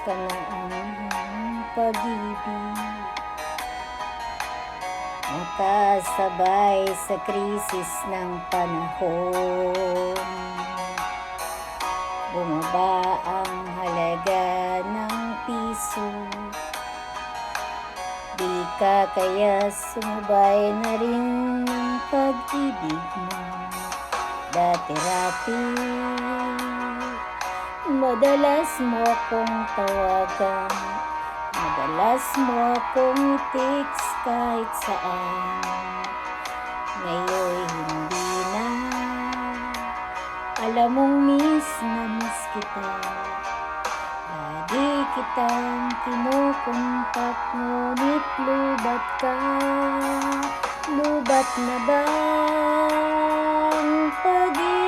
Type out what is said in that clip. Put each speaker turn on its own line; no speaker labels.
ka na ang iyong pag-ibig, nakasabay sa krisis ng panahon. Bumaba ang halaga ng piso, di ka kaya sumabay na rin ng pag-ibig mo. Dati-rati, madalas mo akong tawagan, madalas mo akong i-text kahit saan. Ngayon hindi na, alam mong miss na miss kita. Lagi kitang kinukontak, ngunit lubat ka. Lubat na ba ang pag-ibig